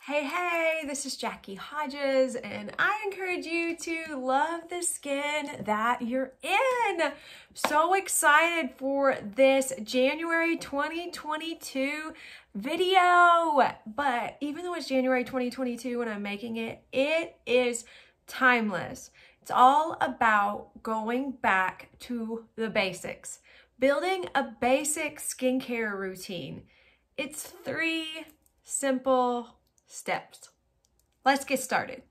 Hey, this is Jacqui Hodges, and I encourage you to love the skin that you're in. So excited for this January 2022 video. But even though it's January 2022 when I'm making it, it is timeless. It's all about going back to the basics, building a basic skincare routine. It's 3 simple steps. Let's get started.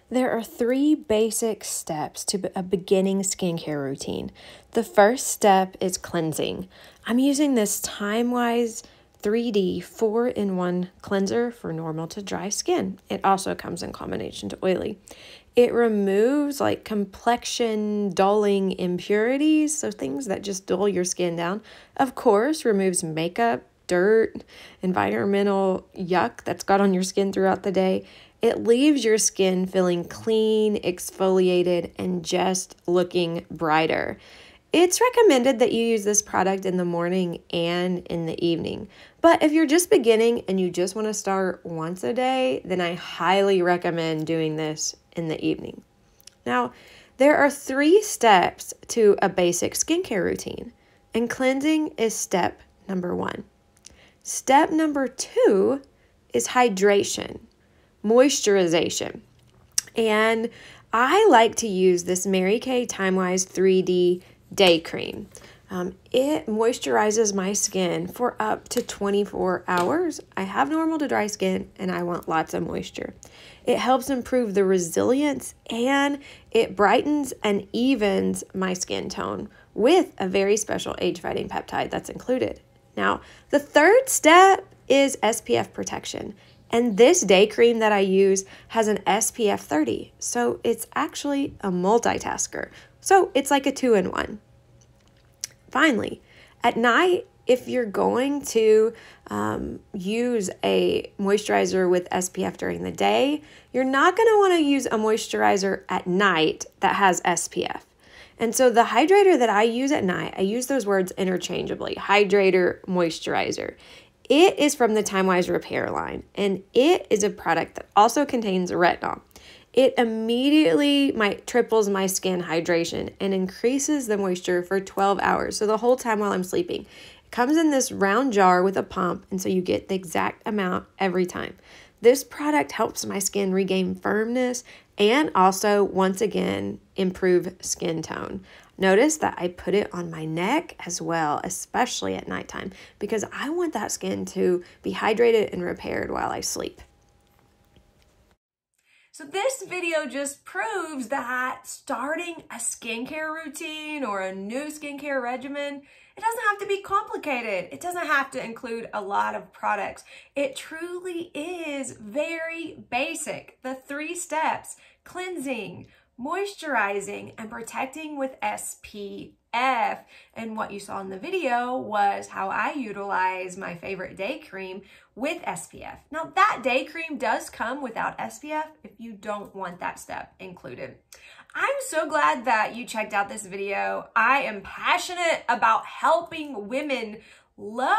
There are 3 basic steps to a beginning skincare routine. The first step is cleansing. I'm using this Timewise 3D 4-in-1 cleanser for normal to dry skin. It also comes in combination to oily. It removes like complexion dulling impurities, so things that just dull your skin down. Of course, removes makeup, dirt, environmental yuck that's got on your skin throughout the day. It leaves your skin feeling clean, exfoliated, and just looking brighter. It's recommended that you use this product in the morning and in the evening. But if you're just beginning and you just want to start once a day, then I highly recommend doing this in the evening. Now, there are 3 steps to a basic skincare routine, and cleansing is step number 1. Step number 2 is hydration, moisturization. And I like to use this Mary Kay Timewise 3D day cream. It moisturizes my skin for up to 24 hours. I have normal to dry skin and I want lots of moisture. It helps improve the resilience and it brightens and evens my skin tone with a very special age-fighting peptide that's included. Now, the third step is SPF protection. And this day cream that I use has an SPF 30. So it's actually a multitasker. So it's like a 2-in-1. Finally, at night, if you're going to use a moisturizer with SPF during the day, you're not going to want to use a moisturizer at night that has SPF. And so the hydrator that I use at night, I use those words interchangeably, hydrator, moisturizer. It is from the Timewise Repair line, and it is a product that also contains retinol. It immediately triples my skin hydration and increases the moisture for 12 hours, so the whole time while I'm sleeping. It comes in this round jar with a pump, and so you get the exact amount every time. This product helps my skin regain firmness and also, once again, improve skin tone. Notice that I put it on my neck as well, especially at nighttime, because I want that skin to be hydrated and repaired while I sleep. So this video just proves that starting a skincare routine or a new skincare regimen, it doesn't have to be complicated. It doesn't have to include a lot of products. It truly is very basic. The 3 steps: cleansing, moisturizing, and protecting with SPF. And what you saw in the video was how I utilize my favorite day cream with SPF. Now that day cream does come without SPF if you don't want that step included. I'm so glad that you checked out this video. I am passionate about helping women love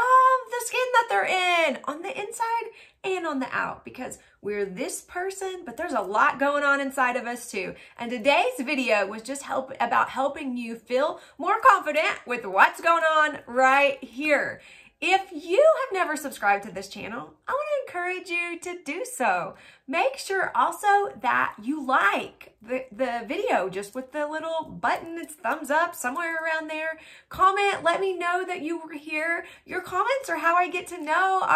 the skin that they're in on the inside and on the out, because we're this person, but there's a lot going on inside of us too. And today's video was just about helping you feel more confident with what's going on right here. If you have never subscribed to this channel, I want to encourage you to do so. Make sure also that you like the video just with the little button, it's thumbs up, somewhere around there. Comment, let me know that you were here. Your comments are how I get to know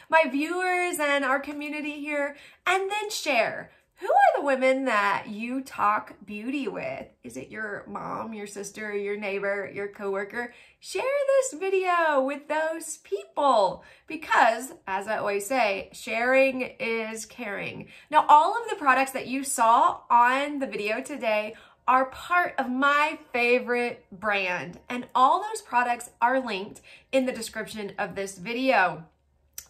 my viewers and our community here. And then share. Who are the women that you talk beauty with? Is it your mom, your sister, your neighbor, your coworker? Share this video with those people because, as I always say, sharing is caring. Now, all of the products that you saw on the video today are part of my favorite brand, and all those products are linked in the description of this video.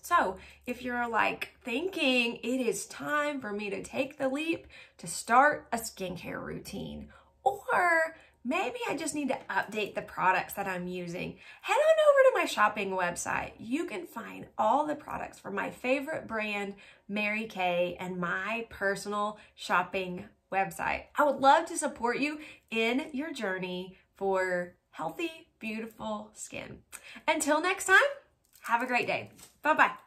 So if you're like thinking it is time for me to take the leap to start a skincare routine, or maybe I just need to update the products that I'm using, head on over to my shopping website. You can find all the products from my favorite brand, Mary Kay, and my personal shopping website. I would love to support you in your journey for healthy, beautiful skin. Until next time, have a great day. Bye-bye.